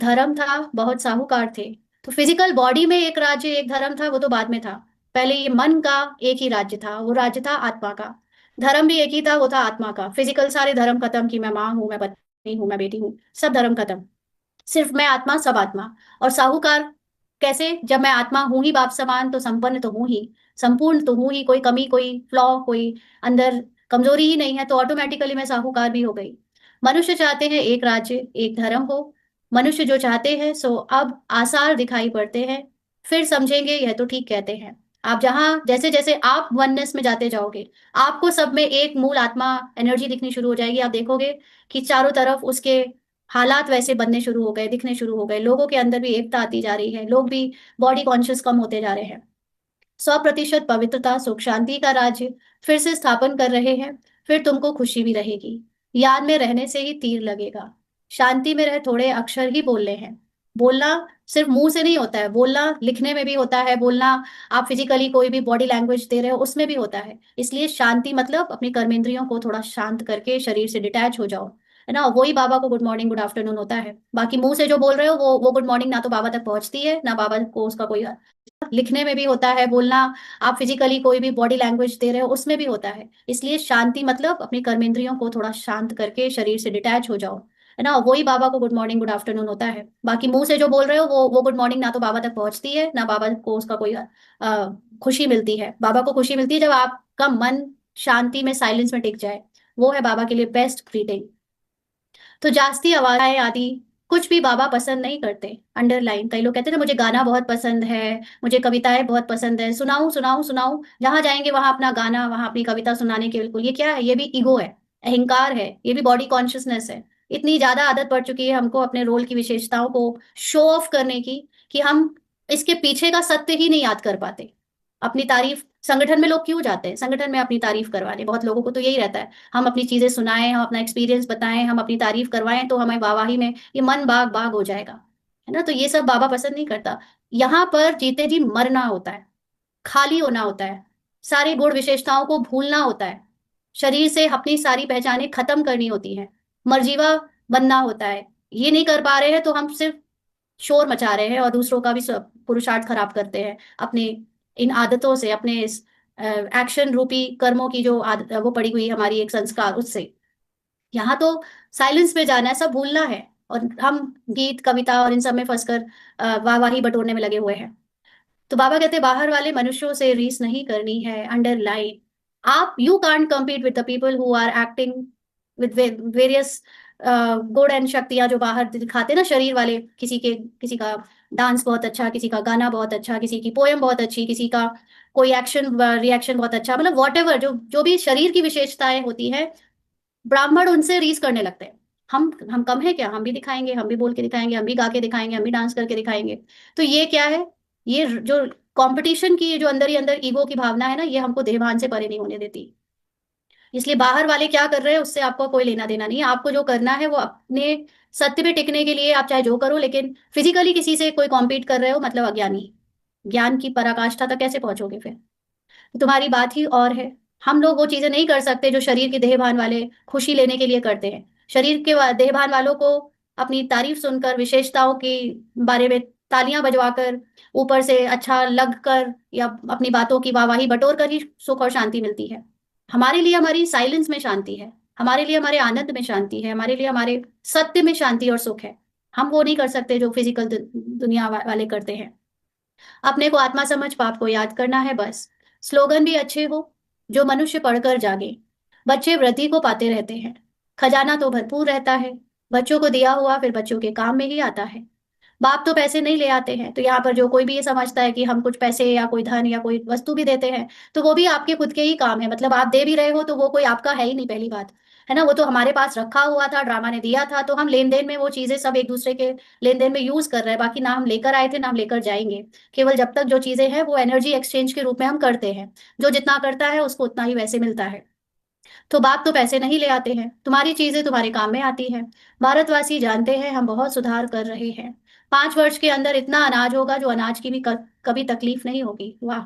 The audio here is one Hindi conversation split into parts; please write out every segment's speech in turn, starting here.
धर्म था, बहुत साहूकार थे। तो फिजिकल बॉडी में एक राज्य एक धर्म था, वो तो बाद में था। पहले ये मन का एक ही राज्य था, वो राज्य था आत्मा का। धर्म भी एक ही था, वो था आत्मा का। फिजिकल सारे धर्म खत्म कि मैं माँ हूँ, मैं पत्नी हूँ, मैं बेटी हूँ, सब धर्म खत्म। सिर्फ मैं आत्मा, सब आत्मा। और साहूकार कैसे? जब मैं आत्मा हूं ही बाप समान, तो संपन्न तो हूं ही, संपूर्ण तो हूं ही, कोई कमी कोई फ्लॉ कोई अंदर कमजोरी ही नहीं है, तो ऑटोमेटिकली मैं साहूकार भी हो गई। मनुष्य चाहते हैं एक राज्य एक धर्म हो। मनुष्य जो चाहते हैं सो अब आसार दिखाई पड़ते हैं। फिर समझेंगे यह तो ठीक कहते हैं। आप जहां जैसे जैसे आप वननेस में जाते जाओगे, आपको सब में एक मूल आत्मा एनर्जी दिखनी शुरू हो जाएगी। आप देखोगे कि चारों तरफ उसके हालात वैसे बनने शुरू हो गए, दिखने शुरू हो गए। लोगों के अंदर भी एकता आती जा रही है, लोग भी बॉडी कॉन्शियस कम होते जा रहे हैं। 100% पवित्रता सुख शांति का राज्य फिर से स्थापन कर रहे हैं। फिर तुमको खुशी भी रहेगी। याद में रहने से ही तीर लगेगा। शांति में रह थोड़े अक्षर ही बोलने हैं। बोलना सिर्फ मुंह से नहीं होता है, बोलना लिखने में भी होता है, बोलना आप फिजिकली कोई भी बॉडी लैंग्वेज दे रहे हो उसमें भी होता है। इसलिए शांति मतलब अपनी कर्मेंद्रियों को थोड़ा शांत करके शरीर से डिटैच हो जाओ, है ना। वही बाबा को गुड मॉर्निंग गुड आफ्टरनून होता है। बाकी मुंह से जो बोल रहे हो वो गुड मॉर्निंग ना तो बाबा तक पहुंचती है, ना बाबा को उसका कोई। लिखने में भी होता है, बोलना आप फिजिकली कोई भी बॉडी लैंग्वेज दे रहे हो उसमें भी होता है। इसलिए शांति मतलब अपनी कर्मेंद्रियों को थोड़ा शांत करके शरीर से डिटैच हो जाओ, है ना। वही बाबा को गुड मॉर्निंग गुड आफ्टरनून होता है। बाकी मुंह से जो बोल रहे हो वो गुड मॉर्निंग ना तो बाबा तक पहुंचती है, ना बाबा को उसका कोई खुशी मिलती है। बाबा को खुशी मिलती है जब आपका मन शांति में साइलेंस में टिक जाए। वो है बाबा के लिए बेस्ट ग्रीटिंग। तो जास्ती आवाजें आदि कुछ भी बाबा पसंद नहीं करते। अंडरलाइन कई लोग कहते हैं ना, मुझे गाना बहुत पसंद है, मुझे कविताएं बहुत पसंद है, सुनाऊं सुनाऊं सुनाऊं, जहां जाएंगे वहां अपना गाना, वहां अपनी कविता सुनाने के। बिल्कुल, ये क्या है? ये भी ईगो है, अहंकार है, ये भी बॉडी कॉन्शियसनेस है। इतनी ज्यादा आदत पड़ चुकी है हमको अपने रोल की विशेषताओं को शो ऑफ करने की, कि हम इसके पीछे का सत्य ही नहीं याद कर पाते। अपनी तारीफ संगठन में लोग क्यों जाते हैं? संगठन में अपनी तारीफ करवाने। बहुत लोगों को तो यही रहता है, हम अपनी चीजें सुनाएं, हम अपना एक्सपीरियंस बताएं, हम अपनी तारीफ करवाएं, तो हमें वाहवाही में ये मन बाग बाग हो जाएगा, है ना। तो ये सब बाबा पसंद नहीं करता। यहाँ पर जीते जी मरना होता है, खाली होना होता है, सारी गुण विशेषताओं को भूलना होता है, शरीर से अपनी सारी पहचानें खत्म करनी होती हैं, मर्जीवा बनना होता है। ये नहीं कर पा रहे हैं तो हम सिर्फ शोर मचा रहे हैं और दूसरों का भी पुरुषार्थ खराब करते हैं अपने इन आदतों से, अपने इस एक्शन रूपी कर्मों की जो आदत वो पड़ी हुई हमारी एक संस्कार उससे। यहाँ तो साइलेंस में जाना है, सब भूलना है। और हम गीत कविता और इन सब में फंसकर वाहवाही बटोरने में लगे हुए हैं। तो बाबा कहते हैं बाहर वाले मनुष्यों से रीस नहीं करनी है। अंडरलाइन, आप you can't compete with the people who are acting with various good and शक्तियां जो बाहर दिखाते हैं ना, शरीर वाले। किसी का डांस बहुत अच्छा, किसी का गाना बहुत अच्छा, किसी की पोयम बहुत अच्छी, किसी का कोई एक्शन रिएक्शन बहुत अच्छा, मतलब वॉट एवर जो जो भी शरीर की विशेषताएं होती है, ब्राह्मण उनसे रीस करने लगते हैं। हम कम है क्या? हम भी दिखाएंगे, हम भी बोल के दिखाएंगे, हम भी गा के दिखाएंगे, हम भी डांस करके दिखाएंगे। तो ये क्या है? ये जो कंपटीशन की जो अंदर ही अंदर ईगो की भावना है ना, ये हमको देहभान से परे नहीं होने देती। इसलिए बाहर वाले क्या कर रहे हैं उससे आपको कोई लेना देना नहीं है। आपको जो करना है वो अपने सत्य पे टिकने के लिए आप चाहे जो करो, लेकिन फिजिकली किसी से कोई कॉम्पीट कर रहे हो मतलब अज्ञानी। ज्ञान की पराकाष्ठा तक कैसे पहुंचोगे फिर? तुम्हारी बात ही और है। हम लोग वो चीजें नहीं कर सकते जो शरीर के देहभान वाले खुशी लेने के लिए करते हैं। शरीर के देहभान वालों को अपनी तारीफ सुनकर, विशेषताओं के बारे में तालियां बजवाकर, ऊपर से अच्छा लग कर या अपनी बातों की वाहवाही बटोर कर ही सुख और शांति मिलती है। हमारे लिए हमारी साइलेंस में शांति है, हमारे लिए हमारे आनंद में शांति है, हमारे लिए हमारे सत्य में शांति और सुख है। हम वो नहीं कर सकते जो फिजिकल दुनिया वाले करते हैं। अपने को आत्मा समझ पाप को याद करना है बस। स्लोगन भी अच्छे हो, जो मनुष्य पढ़कर जागे। बच्चे वृद्धि को पाते रहते हैं, खजाना तो भरपूर रहता है। बच्चों को दिया हुआ फिर बच्चों के काम में ही आता है। बाप तो पैसे नहीं ले आते हैं। तो यहाँ पर जो कोई भी ये समझता है कि हम कुछ पैसे या कोई धन या कोई वस्तु भी देते हैं, तो वो भी आपके खुद के ही काम है। मतलब आप दे भी रहे हो तो वो कोई आपका है ही नहीं, पहली बात, है ना। वो तो हमारे पास रखा हुआ था, ड्रामा ने दिया था, तो हम लेन देन में वो चीजें सब एक दूसरे के लेन देन में यूज कर रहे हैं। बाकी ना हम लेकर आए थे ना हम लेकर जाएंगे। केवल जब तक जो चीजें हैं वो एनर्जी एक्सचेंज के रूप में हम करते हैं। जो जितना करता है उसको उतना ही वैसे मिलता है। तो बाप तो पैसे नहीं ले आते हैं, तुम्हारी चीजें तुम्हारे काम में आती हैं। भारतवासी जानते हैं हम बहुत सुधार कर रहे हैं। 5 वर्ष के अंदर इतना अनाज होगा जो अनाज की भी कभी तकलीफ नहीं होगी। वाह!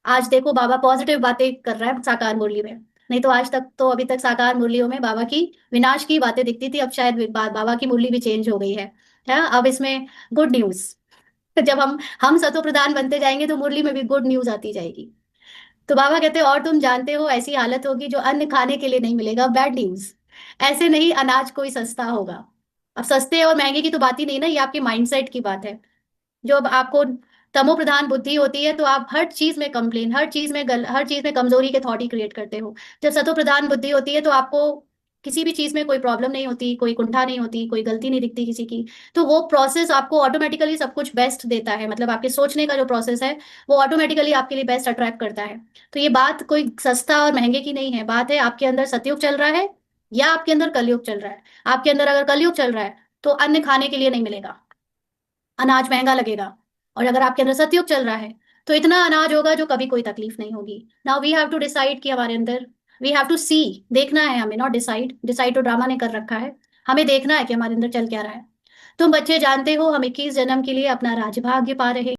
आज देखो बाबा पॉजिटिव बातें कर रहा है साकार मुरली में। नहीं तो आज तक तो अभी तक साकार मुरलियों में बाबा की विनाश की बातें दिखती थी, अब शायद बाबा की मुरली भी चेंज हो गई है। है। अब इसमें गुड न्यूज, जब हम सतो प्रधान बनते जाएंगे तो मुरली में भी गुड न्यूज आती जाएगी। तो बाबा कहते हैं और तुम जानते हो ऐसी हालत होगी जो अन्न खाने के लिए नहीं मिलेगा। बैड न्यूज, ऐसे नहीं अनाज कोई सस्ता होगा। अब सस्ते और महंगे की तो बात ही नहीं ना, ये आपके माइंडसेट की बात है। जो अब आपको तमो प्रधान बुद्धि होती है तो आप हर चीज में कंप्लेन, हर चीज में कमजोरी के थॉट ही क्रिएट करते हो। जब सतो प्रधान बुद्धि होती है तो आपको किसी भी चीज में कोई प्रॉब्लम नहीं होती, कोई कुंठा नहीं होती, कोई गलती नहीं दिखती किसी की। तो वो प्रोसेस आपको ऑटोमेटिकली सब कुछ बेस्ट देता है, मतलब आपके सोचने का जो प्रोसेस है वो ऑटोमेटिकली आपके लिए बेस्ट अट्रैक्ट करता है। तो ये बात कोई सस्ता और महंगे की नहीं है, बात है आपके अंदर सतयुग चल रहा है या आपके अंदर कलयुग चल रहा है। आपके अंदर अगर कलयुग चल रहा है तो अन्न खाने के लिए नहीं मिलेगा, अनाज महंगा लगेगा। और अगर आपके अंदर सतयुग चल रहा है तो इतना अनाज होगा जो कभी कोई तकलीफ नहीं होगी। Now we have to decide कि हमारे अंदर, वी हैव टू सी, देखना है हमें, नॉट डिसाइड, डिसाइड तो ड्रामा ने कर रखा है। हमें देखना है कि हमारे अंदर चल क्या रहा है। तुम बच्चे जानते हो हम 21 जन्म के लिए अपना राजभाग्य पा रहे